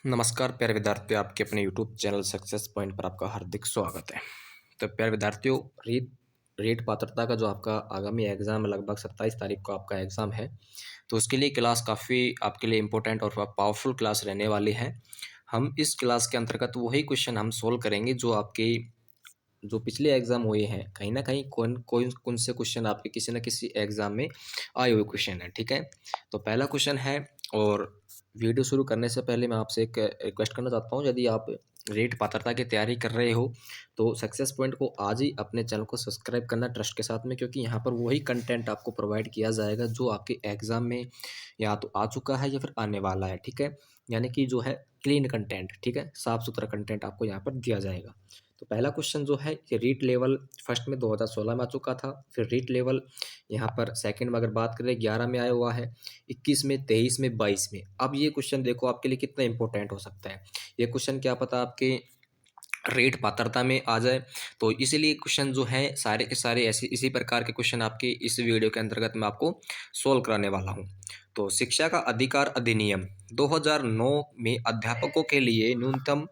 नमस्कार प्यारे विद्यार्थियों, आपके अपने यूट्यूब चैनल सक्सेस पॉइंट पर आपका हार्दिक स्वागत है। तो प्यारे विद्यार्थियों, रीट रीट पात्रता का जो आपका आगामी एग्ज़ाम है, लगभग 27 तारीख को आपका एग्ज़ाम है। तो उसके लिए क्लास काफ़ी आपके लिए इम्पोर्टेंट और पावरफुल क्लास रहने वाली है। हम इस क्लास के अंतर्गत वही क्वेश्चन हम सोल्व करेंगे जो पिछले एग्ज़ाम हुए हैं, कहीं न कहीं कौन से क्वेश्चन आपके किसी न किसी एग्ज़ाम में आए हुए क्वेश्चन हैं, ठीक है? तो पहला क्वेश्चन है। और वीडियो शुरू करने से पहले मैं आपसे एक रिक्वेस्ट करना चाहता हूँ, यदि आप रीट पात्रता की तैयारी कर रहे हो, तो सक्सेस पॉइंट को आज ही अपने चैनल को सब्सक्राइब करना ट्रस्ट के साथ में, क्योंकि यहाँ पर वही कंटेंट आपको प्रोवाइड किया जाएगा जो आपके एग्ज़ाम में या तो आ चुका है या फिर आने वाला है, ठीक है? यानी कि जो है क्लीन कंटेंट, ठीक है? साफ-सुथरा कंटेंट आपको यहाँ पर दिया जाएगा। तो पहला क्वेश्चन जो है ये रीट लेवल फर्स्ट में 2016 में आ चुका था, फिर रीट लेवल यहाँ पर सेकंड में अगर बात करें 11 में आया हुआ है, 21 में, 23 में, 22 में। अब ये क्वेश्चन देखो आपके लिए कितना इंपॉर्टेंट हो सकता है। ये क्वेश्चन क्या पता आपके रीट पात्रता में आ जाए, तो इसीलिए क्वेश्चन जो है सारे के सारे ऐसे इसी प्रकार के क्वेश्चन आपके इस वीडियो के अंतर्गत मैं आपको सोल्व कराने वाला हूँ। तो शिक्षा का अधिकार अधिनियम 2009 में अध्यापकों के लिए न्यूनतम,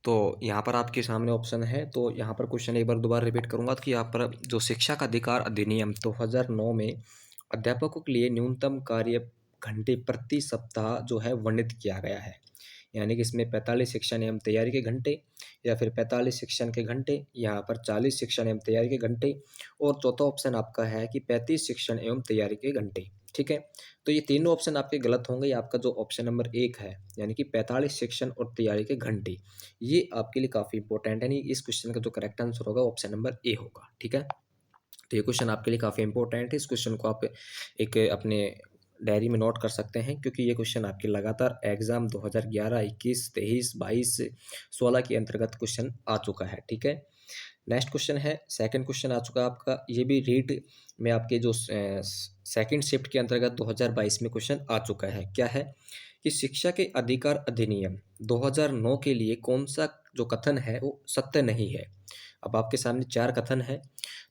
तो यहाँ पर आपके सामने ऑप्शन है, तो यहाँ पर क्वेश्चन एक बार दोबारा रिपीट करूँगा कि यहाँ पर जो शिक्षा का अधिकार अधिनियम 2009 में अध्यापकों के लिए न्यूनतम कार्य घंटे प्रति सप्ताह जो है वर्णित किया गया है। यानी कि इसमें 45 शिक्षण एवं तैयारी के घंटे, या फिर 45 शिक्षण के घंटे, यहाँ पर 40 शिक्षण एवं तैयारी के घंटे, और चौथा ऑप्शन आपका है कि 35 शिक्षण एवं तैयारी के घंटे, ठीक है? तो ये तीनों ऑप्शन आपके गलत होंगे। आपका जो ऑप्शन नंबर 1 है, यानी कि 45 शिक्षण और तैयारी के घंटे, ये आपके लिए काफ़ी इंपॉर्टेंट है। नहीं, इस क्वेश्चन का जो करेक्ट आंसर होगा ऑप्शन नंबर ए होगा, ठीक है? तो ये क्वेश्चन आपके लिए काफ़ी इंपॉर्टेंट है। इस क्वेश्चन को आप एक अपने डायरी में नोट कर सकते हैं, क्योंकि ये क्वेश्चन आपके लगातार एग्जाम 2011, 21, 23, 22, 16 के अंतर्गत क्वेश्चन आ चुका है, ठीक है? नेक्स्ट क्वेश्चन है, सेकंड क्वेश्चन आ चुका है आपका, ये भी रीट में आपके जो सेकंड शिफ्ट के अंतर्गत 2022 में क्वेश्चन आ चुका है। क्या है कि शिक्षा के अधिकार अधिनियम 2009 के लिए कौन सा जो कथन है वो सत्य नहीं है। अब आपके सामने 4 कथन है,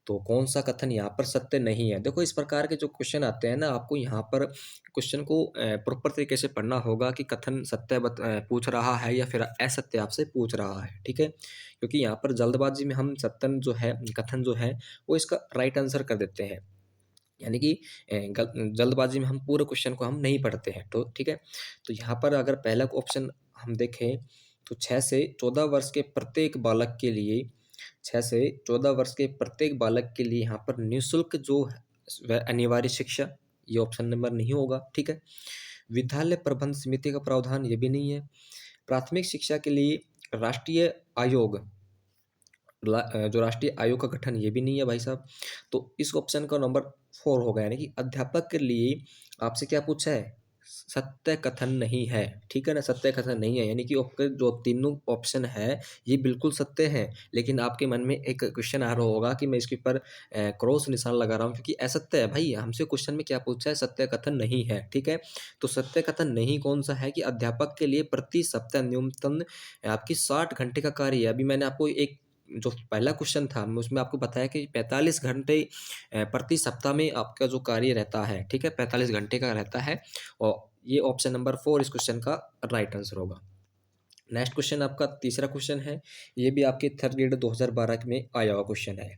तो कौन सा कथन यहाँ पर सत्य नहीं है। देखो, इस प्रकार के जो क्वेश्चन आते हैं ना, आपको यहाँ पर क्वेश्चन को प्रॉपर तरीके से पढ़ना होगा कि कथन पूछ रहा है या फिर असत्य आपसे पूछ रहा है, ठीक है? क्योंकि यहाँ पर जल्दबाजी में हम कथन जो है वो इसका राइट आंसर कर देते हैं। यानी कि जल्दबाजी में हम पूरे क्वेश्चन को हम नहीं पढ़ते हैं, तो ठीक है? तो यहाँ पर अगर पहला ऑप्शन हम देखें, तो 6 से 14 वर्ष के प्रत्येक बालक के लिए 6 से 14 वर्ष के प्रत्येक बालक के लिए यहाँ पर निःशुल्क जो है वह अनिवार्य शिक्षा, ये ऑप्शन नंबर नहीं होगा, ठीक है? विद्यालय प्रबंध समिति का प्रावधान, ये भी नहीं है। प्राथमिक शिक्षा के लिए राष्ट्रीय आयोग जो राष्ट्रीय आयोग का गठन, ये भी नहीं है भाई साहब। तो इस ऑप्शन का नंबर 4 होगा, यानी कि अध्यापक के लिए आपसे क्या पूछा है? सत्य कथन नहीं है, ठीक है ना? सत्य कथन नहीं है, यानी कि आपके जो तीनों ऑप्शन है ये बिल्कुल सत्य हैं, लेकिन आपके मन में एक क्वेश्चन आ रहा होगा कि मैं इसके ऊपर क्रॉस निशान लगा रहा हूँ, क्योंकि असत्य है भाई। हमसे क्वेश्चन में क्या पूछा है? सत्य कथन नहीं है, ठीक है? तो सत्य कथन नहीं कौन सा है कि अध्यापक के लिए प्रति सप्ताह न्यूनतम आपकी 60 घंटे का कार्य है। अभी मैंने आपको एक जो पहला क्वेश्चन था, मैं उसमें आपको बताया कि 45 घंटे प्रति सप्ताह में आपका जो कार्य रहता है, ठीक है? 45 घंटे का रहता है, और ये ऑप्शन नंबर 4 इस क्वेश्चन का राइट आंसर होगा। नेक्स्ट क्वेश्चन आपका तीसरा क्वेश्चन है, ये भी आपके थर्ड ग्रेड 2012 में आया हुआ क्वेश्चन है।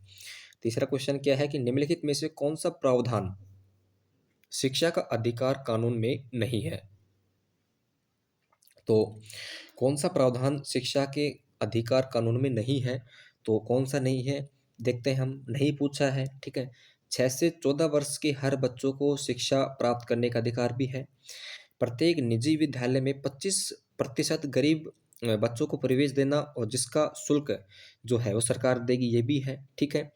तीसरा क्वेश्चन क्या है कि निम्नलिखित में से कौन सा प्रावधान शिक्षा का अधिकार कानून में नहीं है? तो कौन सा प्रावधान शिक्षा के अधिकार कानून में नहीं है? तो कौन सा नहीं है, देखते हैं हम। नहीं पूछा है, ठीक है? 6 से 14 वर्ष के हर बच्चों को शिक्षा प्राप्त करने का अधिकार भी है। प्रत्येक निजी विद्यालय में 25% गरीब बच्चों को प्रवेश देना, और जिसका शुल्क जो है वो सरकार देगी, ये भी है, ठीक है?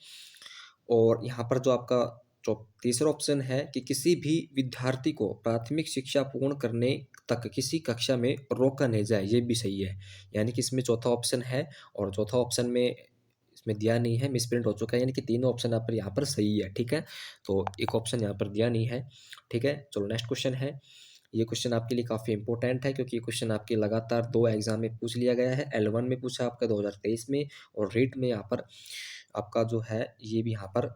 और यहाँ पर जो आपका जो तीसरा ऑप्शन है कि किसी भी विद्यार्थी को प्राथमिक शिक्षा पूर्ण करने तक किसी कक्षा में रोका नहीं जाए, ये भी सही है। यानी कि इसमें चौथा ऑप्शन है, और चौथा ऑप्शन में इसमें दिया नहीं है, मिसप्रिंट हो चुका है, यानी कि तीनों ऑप्शन आप यहाँ पर सही है, ठीक है? तो एक ऑप्शन यहाँ पर दिया नहीं है, ठीक है? चलो नेक्स्ट क्वेश्चन है। ये क्वेश्चन आपके लिए काफ़ी इंपॉर्टेंट है, क्योंकि ये क्वेश्चन आपके लगातार 2 एग्ज़ाम में पूछ लिया गया है। L1 में पूछा आपका 2023 में, और रीट में यहाँ पर आपका जो है ये भी यहाँ पर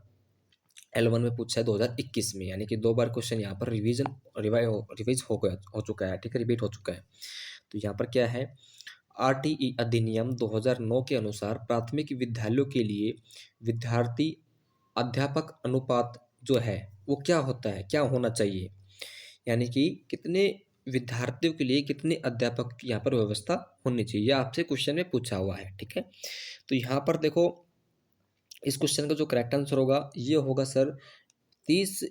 L1 में पूछा है 2021 में, यानी कि 2 बार क्वेश्चन यहाँ पर रिवाइज हो गया, हो चुका है, ठीक है, रिपीट हो चुका है। तो यहाँ पर क्या है, आरटीई अधिनियम 2009 के अनुसार प्राथमिक विद्यालयों के लिए विद्यार्थी अध्यापक अनुपात जो है वो क्या होता है, क्या होना चाहिए, यानी कि कितने विद्यार्थियों के लिए कितने अध्यापक की यहाँ पर व्यवस्था होनी चाहिए, यह आपसे क्वेश्चन में पूछा हुआ है, ठीक है। तो यहाँ पर देखो, इस क्वेश्चन का जो करेक्ट आंसर होगा ये होगा सर 30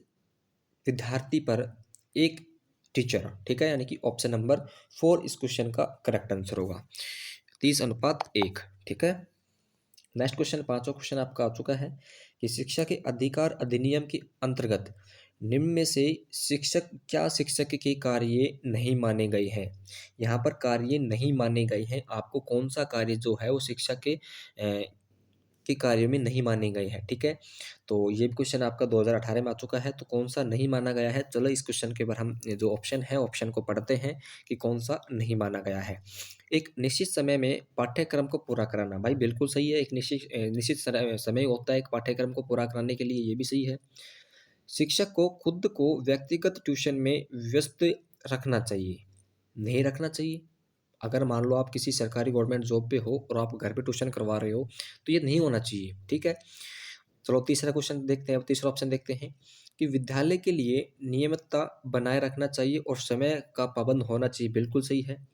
विद्यार्थी पर एक टीचर, ठीक है, यानी कि ऑप्शन नंबर 4 इस क्वेश्चन का करेक्ट आंसर होगा, 30:1, ठीक है। नेक्स्ट क्वेश्चन, पांचवा क्वेश्चन आपका आ चुका है कि शिक्षा के अधिकार अधिनियम के अंतर्गत निम्न में से शिक्षक के कार्य नहीं माने गए हैं। यहाँ पर कार्य नहीं माने गए हैं, आपको कौन सा कार्य जो है वो शिक्षक के कार्यों में नहीं माने गए हैं, ठीक है। तो ये क्वेश्चन आपका 2018 में आ चुका है, तो कौन सा नहीं माना गया है, चलो इस क्वेश्चन के बारे हम जो ऑप्शन है ऑप्शन को पढ़ते हैं कि कौन सा नहीं माना गया है। एक निश्चित समय में पाठ्यक्रम को पूरा कराना, भाई बिल्कुल सही है, एक निश्चित समय होता है एक पाठ्यक्रम को पूरा कराने के लिए, ये भी सही है। शिक्षक को खुद को व्यक्तिगत ट्यूशन में व्यस्त रखना चाहिए, नहीं रखना चाहिए। अगर मान लो आप किसी सरकारी गवर्नमेंट जॉब पे हो और आप घर पे ट्यूशन करवा रहे हो तो ये नहीं होना चाहिए, ठीक है। चलो तीसरा क्वेश्चन देखते हैं, तीसरा ऑप्शन देखते हैं कि विद्यालय के लिए नियमितता बनाए रखना चाहिए और समय का पाबंद होना चाहिए, बिल्कुल सही है।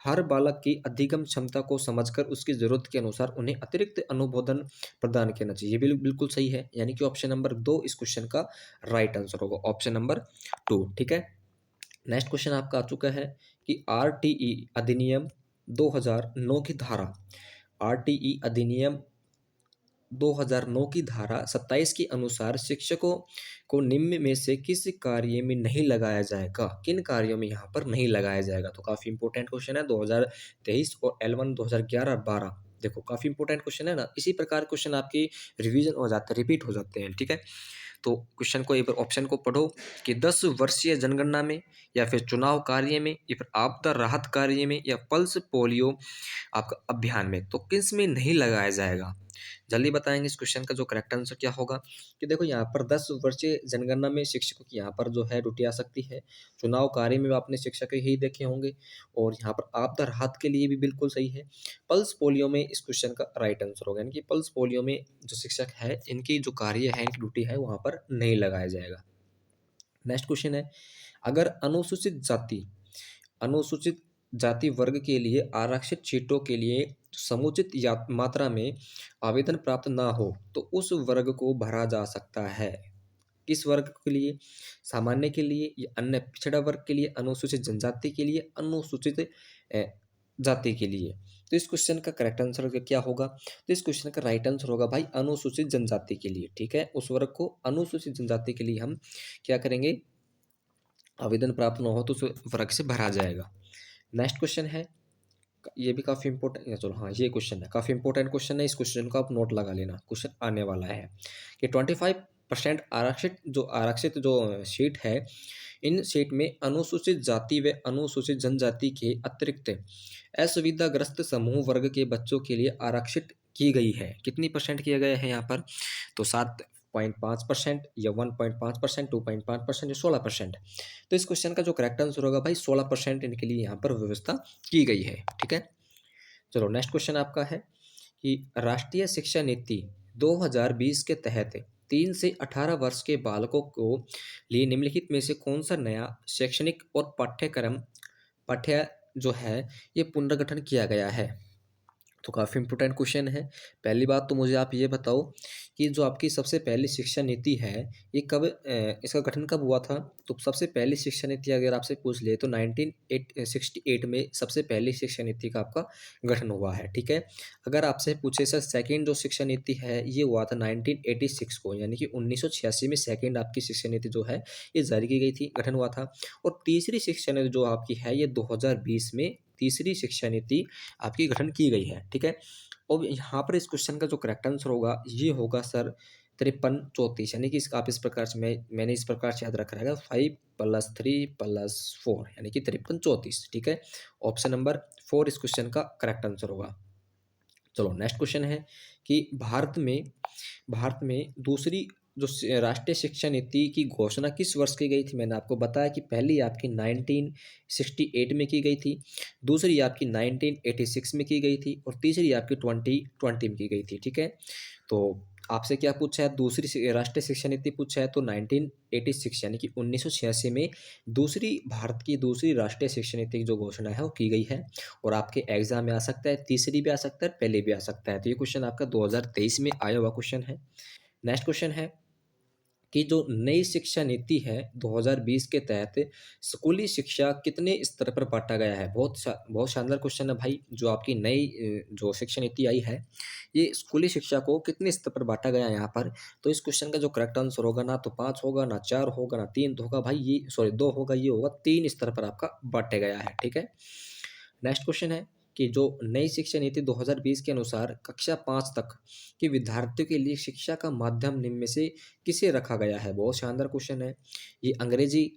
हर बालक की अधिगम क्षमता को समझकर उसकी जरूरत के अनुसार उन्हें अतिरिक्त अनुबोधन प्रदान करना चाहिए, बिल्कुल सही है, यानी कि ऑप्शन नंबर 2 इस क्वेश्चन का राइट आंसर होगा, ऑप्शन नंबर 2, ठीक है। नेक्स्ट क्वेश्चन आपका आ चुका है कि आरटीई अधिनियम 2009 की धारा, आरटीई अधिनियम 2009 की धारा 27 के अनुसार शिक्षकों को निम्न में से किस कार्य में नहीं लगाया जाएगा, किन कार्यों में यहाँ पर नहीं लगाया जाएगा। तो काफी इंपॉर्टेंट क्वेश्चन है, 2023 और L1 2011 12, देखो काफी इंपॉर्टेंट क्वेश्चन है ना, इसी प्रकार क्वेश्चन आपकी रिवीजन हो जाते हैं, रिपीट हो जाते हैं, ठीक है। तो क्वेश्चन को एक बार ऑप्शन को पढ़ो कि 10 वर्षीय जनगणना में, या फिर चुनाव कार्य में, या फिर आपदा राहत कार्य में, या पल्स पोलियो आपका अभियान में, तो किस में नहीं लगाया जाएगा। जल्दी बताएंगे इस क्वेश्चन का जो करेक्ट आंसर क्या होगा। कि देखो यहाँ पर 10 वर्षीय जनगणना में शिक्षकों की यहाँ पर जो है ड्यूटी आ सकती है, चुनाव कार्य में आपने शिक्षक ही देखे होंगे, और यहाँ पर आपदा राहत के लिए भी बिल्कुल सही है। पल्स पोलियो में इस क्वेश्चन का राइट आंसर होगा, यानी कि पल्स पोलियो में जो शिक्षक है इनकी जो कार्य है, इनकी ड्यूटी है, वहां पर नहीं लगाया जाएगा। नेक्स्ट क्वेश्चन है, अगर अनुसूचित जाति वर्ग के लिए आरक्षित सीटों के लिए समुचित मात्रा में आवेदन प्राप्त ना हो तो उस वर्ग को भरा जा सकता है, किस वर्ग के लिए, सामान्य के लिए, या अन्य पिछड़ा वर्ग के लिए, अनुसूचित जनजाति के लिए, अनुसूचित जाति के लिए। तो इस क्वेश्चन का करेक्ट आंसर क्या होगा, तो इस क्वेश्चन का राइट आंसर होगा भाई अनुसूचित जनजाति के लिए, ठीक है। उस वर्ग को अनुसूचित जनजाति के लिए हम क्या करेंगे, आवेदन प्राप्त न हो तो उस वर्ग से भरा जाएगा। नेक्स्ट क्वेश्चन है, ये भी काफी इंपॉर्टेंट, चलो हाँ ये क्वेश्चन है, काफी इंपॉर्टेंट क्वेश्चन है, इस क्वेश्चन को आप नोट लगा लेना, क्वेश्चन आने वाला है कि 25% आरक्षित जो सीट है, इन सीट में अनुसूचित जाति व अनुसूचित जनजाति के अतिरिक्त असुविधाग्रस्त समूह वर्ग के बच्चों के लिए आरक्षित की गई है, कितनी परसेंट किया गया है यहाँ पर, तो 7.5% या 1.5%, 2.5% या 16%। तो इस क्वेश्चन का जो करेक्ट आंसर होगा भाई 16% इनके लिए यहाँ पर व्यवस्था की गई है, ठीक है। चलो नेक्स्ट क्वेश्चन आपका है कि राष्ट्रीय शिक्षा नीति 2020 के तहत 3 से 18 वर्ष के बालकों को लिए निम्नलिखित में से कौन सा नया शैक्षणिक और पाठ्य जो है ये पुनर्गठन किया गया है। तो काफ़ी इंपॉर्टेंट क्वेश्चन है। पहली बात तो मुझे आप ये बताओ कि जो आपकी सबसे पहली शिक्षा नीति है ये कब इसका गठन कब हुआ था। तो सबसे पहली शिक्षा नीति अगर आपसे पूछ ले तो 1968 में सबसे पहली शिक्षा नीति का आपका गठन हुआ है, ठीक है। अगर आपसे पूछे सर सेकंड जो शिक्षा नीति है ये हुआ था 1986 को, यानी कि 1986 में सेकंड आपकी शिक्षा नीति जो है ये जारी की गई थी, गठन हुआ था। और तीसरी शिक्षा नीति जो आपकी है ये 2020 में तीसरी शिक्षा नीति आपकी गठन की गई है, ठीक है। और यहाँ पर इस क्वेश्चन का जो करेक्ट आंसर होगा ये होगा सर 53-34, यानी कि इसका आप इस प्रकार से मैंने इस प्रकार से याद रखा रहेगा 5+3+4 यानी कि 53-34, ठीक है। ऑप्शन नंबर 4 इस क्वेश्चन का करेक्ट आंसर होगा। चलो नेक्स्ट क्वेश्चन है कि भारत में दूसरी राष्ट्रीय शिक्षा नीति की घोषणा किस वर्ष की गई थी? मैंने आपको बताया कि पहली आपकी 1968 में की गई थी, दूसरी आपकी 1986 में की गई थी और तीसरी आपकी 2020 में की गई थी, ठीक है? तो आपसे क्या पूछा है? राष्ट्रीय शिक्षा नीति पूछा है, तो 1986 यानी कि 1986 में भारत की दूसरी राष्ट्रीय शिक्षा नीति की जो घोषणा है वो की गई है। और आपके एग्जाम में आ सकता है, तीसरी भी आ सकता है, पहले भी आ सकता है। तो ये क्वेश्चन आपका 2023 में आया हुआ क्वेश्चन है। नेक्स्ट क्वेश्चन है कि जो नई शिक्षा नीति है 2020 के तहत स्कूली शिक्षा कितने स्तर पर बांटा गया है? बहुत शानदार क्वेश्चन है भाई। जो आपकी नई जो शिक्षा नीति आई है, ये स्कूली शिक्षा को कितने स्तर पर बांटा गया है यहाँ पर? तो इस क्वेश्चन का जो करेक्ट आंसर होगा, ना तो 5 होगा, ना 4 होगा, ना 3 होगा भाई, ये सॉरी 2 होगा, ये होगा 3 स्तर पर आपका बांटा गया है, ठीक है? नेक्स्ट क्वेश्चन है कि जो नई शिक्षा नीति 2020 के अनुसार कक्षा 5 तक के विद्यार्थियों के लिए शिक्षा का माध्यम निम्न में से किसे रखा गया है? बहुत शानदार क्वेश्चन है। ये अंग्रेजी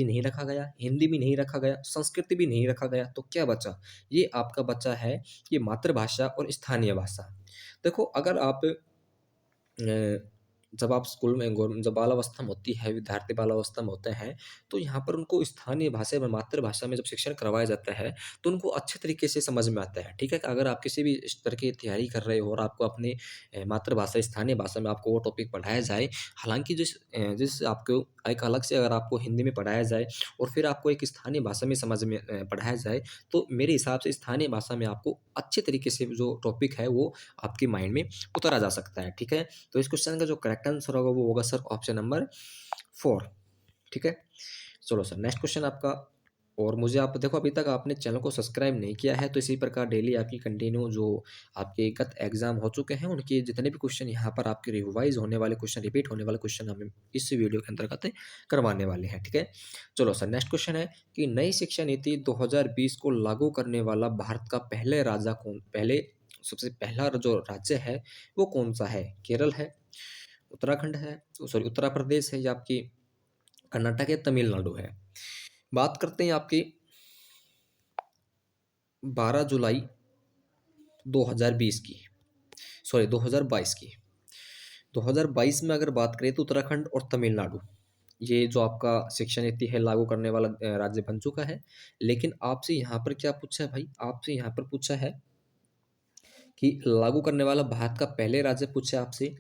नहीं रखा गया, हिंदी भी नहीं रखा गया, संस्कृत भी नहीं रखा गया, तो क्या बचा? ये आपका बचा है ये मातृभाषा और स्थानीय भाषा। देखो, अगर आप जब आप स्कूल में जब बाल अवस्था में होती है, विद्यार्थी बाल अवस्था में होते हैं, तो यहाँ पर उनको स्थानीय भाषा में, मातृभाषा में जब शिक्षण करवाया जाता है, तो उनको अच्छे तरीके से समझ में आता है, ठीक है? अगर आप किसी भी स्तर की तैयारी कर रहे हो और आपको अपनी मातृभाषा, स्थानीय भाषा में आपको वो टॉपिक पढ़ाया जाए, हालाँकि जिस आपको एक अलग से अगर आपको हिंदी में पढ़ाया जाए और फिर आपको एक स्थानीय भाषा में समझ में पढ़ाया जाए, तो मेरे हिसाब से स्थानीय भाषा में आपको अच्छे तरीके से जो टॉपिक है, वो आपके माइंड में उतारा जा सकता है, ठीक है? तो इस क्वेश्चन का जो करेक्ट आंसर होगा वो होगा सर ऑप्शन नंबर 4, ठीक है? चलो सर, नेक्स्ट क्वेश्चन आपका। और मुझे आप देखो, अभी तक आपने चैनल को सब्सक्राइब नहीं किया है, तो इसी प्रकार डेली आपकी कंटिन्यू जो आपके गत एग्जाम हो चुके हैं उनके जितने भी क्वेश्चन यहाँ पर आपके रिवाइज होने वाले क्वेश्चन, रिपीट होने वाले क्वेश्चन हम इस वीडियो के अंतर्गत करवाने वाले हैं, ठीक है? चलो सर, नेक्स्ट क्वेश्चन है कि नई शिक्षा नीति 2020 को लागू करने वाला भारत का पहले सबसे पहला जो राज्य है वो कौन सा है? केरल है, उत्तराखंड है, सॉरी उत्तर प्रदेश है, या आपकी कर्नाटक या तमिलनाडु है? बात करते हैं आपकी 12 जुलाई 2020 की, सॉरी 2022 की। 2022 में अगर बात करें तो उत्तराखंड और तमिलनाडु, ये जो आपका शिक्षा नीति है लागू करने वाला राज्य बन चुका है। लेकिन आपसे यहाँ पर क्या पूछा है भाई? आपसे यहाँ पर पूछा है कि लागू करने वाला भारत का पहले राज्य पूछा है आपसे।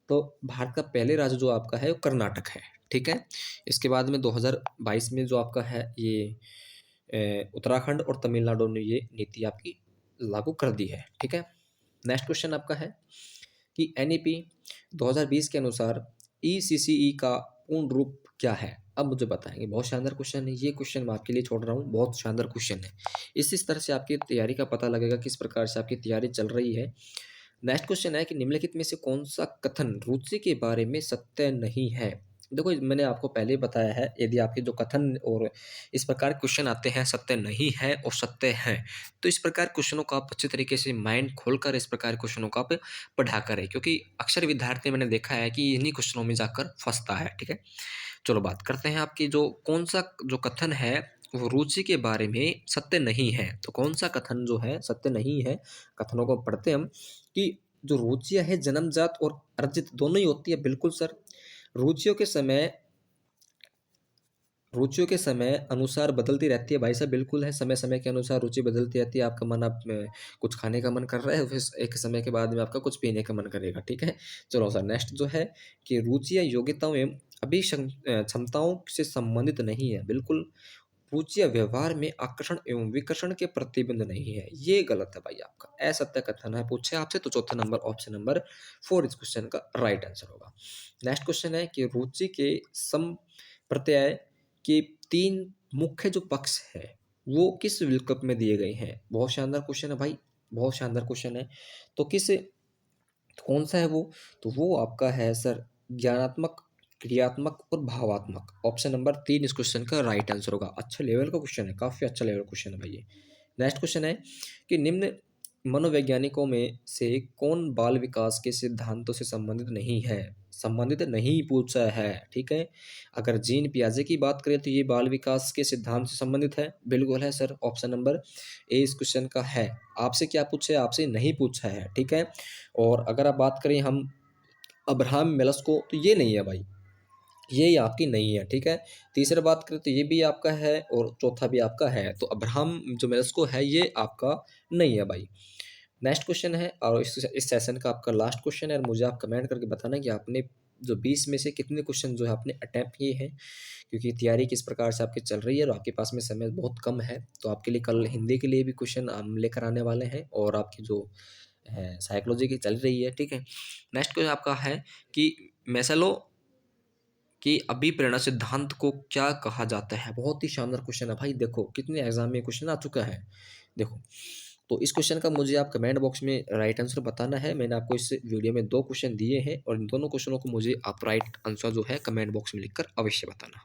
तो भारत का पहले राज्य जो आपका है वो कर्नाटक है, ठीक है? इसके बाद में 2022 में जो आपका है ये उत्तराखंड और तमिलनाडु ने ये नीति आपकी लागू कर दी है, ठीक है? नेक्स्ट क्वेश्चन आपका है कि एनईपी 2020 के अनुसार ईसीसीई का पूर्ण रूप क्या है? अब मुझे बताएंगे। बहुत शानदार क्वेश्चन है, ये क्वेश्चन मैं आपके लिए छोड़ रहा हूँ, बहुत शानदार क्वेश्चन है। इस तरह से आपकी तैयारी का पता लगेगा किस प्रकार से आपकी तैयारी चल रही है। नेक्स्ट क्वेश्चन है कि निम्नलिखित में से कौन सा कथन रुचि के बारे में सत्य नहीं है? देखो, मैंने आपको पहले ही बताया है, यदि आपके जो कथन और इस प्रकार क्वेश्चन आते हैं, सत्य नहीं है और सत्य है, तो इस प्रकार क्वेश्चनों को आप अच्छे तरीके से माइंड खोलकर इस प्रकार क्वेश्चनों को आप पढ़ा करें, क्योंकि अक्सर विद्यार्थी मैंने देखा है कि इन्हीं क्वेश्चनों में जाकर फंसता है, ठीक है? चलो बात करते हैं आपकी जो कौन सा जो कथन है वो रुचि के बारे में सत्य नहीं है। तो कौन सा कथन जो है सत्य नहीं है? कथनों को पढ़ते हम कि जो रुचियाँ है जन्मजात और अर्जित दोनों ही होती है। बिल्कुल सर, रुचियों के समय रुचियों के समय अनुसार बदलती रहती है भाई साहब, बिल्कुल है। समय-समय के अनुसार रुचि बदलती रहती है। आपका मन आप कुछ खाने का मन कर रहा है, फिर एक समय के बाद में आपका कुछ पीने का मन करेगा, ठीक है? चलो सर, नेक्स्ट जो है कि रुचियाँ योग्यताओं एवं क्षमताओं से संबंधित नहीं है। बिल्कुल, रुचियाँ व्यवहार में आकर्षण एवं विकर्षण के प्रतिबंध नहीं है। ये गलत है भाई आपका, असत्य कथन है। पूछे आपसे तो चौथा नंबर ऑप्शन नंबर 4 इस क्वेश्चन का राइट आंसर होगा। नेक्स्ट क्वेश्चन है कि रुचि के संप्रत्यय के 3 मुख्य जो पक्ष है, वो किस विकल्प में दिए गए हैं? बहुत शानदार क्वेश्चन है भाई, बहुत शानदार क्वेश्चन है। तो कौन-सा है वो? तो वो आपका है सर ज्ञानात्मक, क्रियात्मक और भावात्मक। ऑप्शन नंबर 3 इस क्वेश्चन का राइट आंसर होगा। अच्छा लेवल का क्वेश्चन है, काफ़ी अच्छा लेवल का क्वेश्चन है भाई ये। नेक्स्ट क्वेश्चन है कि निम्न मनोवैज्ञानिकों में से कौन बाल विकास के सिद्धांतों से संबंधित नहीं है? संबंधित नहीं पूछा है, ठीक है? अगर जीन पियाजे की बात करें तो ये बाल विकास के सिद्धांत से संबंधित है। बिल्कुल है सर, ऑप्शन नंबर ए इस क्वेश्चन का है। आपसे क्या पूछा है? आपसे नहीं पूछा है, ठीक है? और अगर आप बात करें हम अब्राहम मेलस्को, तो ये नहीं है भाई, ये आपकी नहीं है, ठीक है। तीसरा बात करें तो ये भी आपका है और चौथा भी आपका है, तो अब्राहम जो मेलस्को है ये आपका नहीं है भाई। नेक्स्ट क्वेश्चन है और इस सेशन का आपका लास्ट क्वेश्चन है और मुझे आप कमेंट करके बताना कि आपने जो 20 में से कितने क्वेश्चन जो है आपने अटेम्प्ट किए हैं, क्योंकि तैयारी किस प्रकार से आपकी चल रही है और आपके पास में समय बहुत कम है। तो आपके लिए कल हिंदी के लिए भी क्वेश्चन हम लेकर आने वाले हैं और आपकी जो है साइकोलॉजी की चल रही है, ठीक है। नेक्स्ट क्वेश्चन आपका है कि मैस्लो कि अभिप्रेरणा सिद्धांत को क्या कहा जाता है। बहुत ही शानदार क्वेश्चन है भाई, देखो कितने एग्जाम में क्वेश्चन आ चुका है। देखो, तो इस क्वेश्चन का मुझे आप कमेंट बॉक्स में राइट आंसर बताना है। मैंने आपको इस वीडियो में 2 क्वेश्चन दिए हैं और इन दोनों क्वेश्चनों को मुझे आप राइट आंसर जो है कमेंट बॉक्स में लिखकर अवश्य बताना।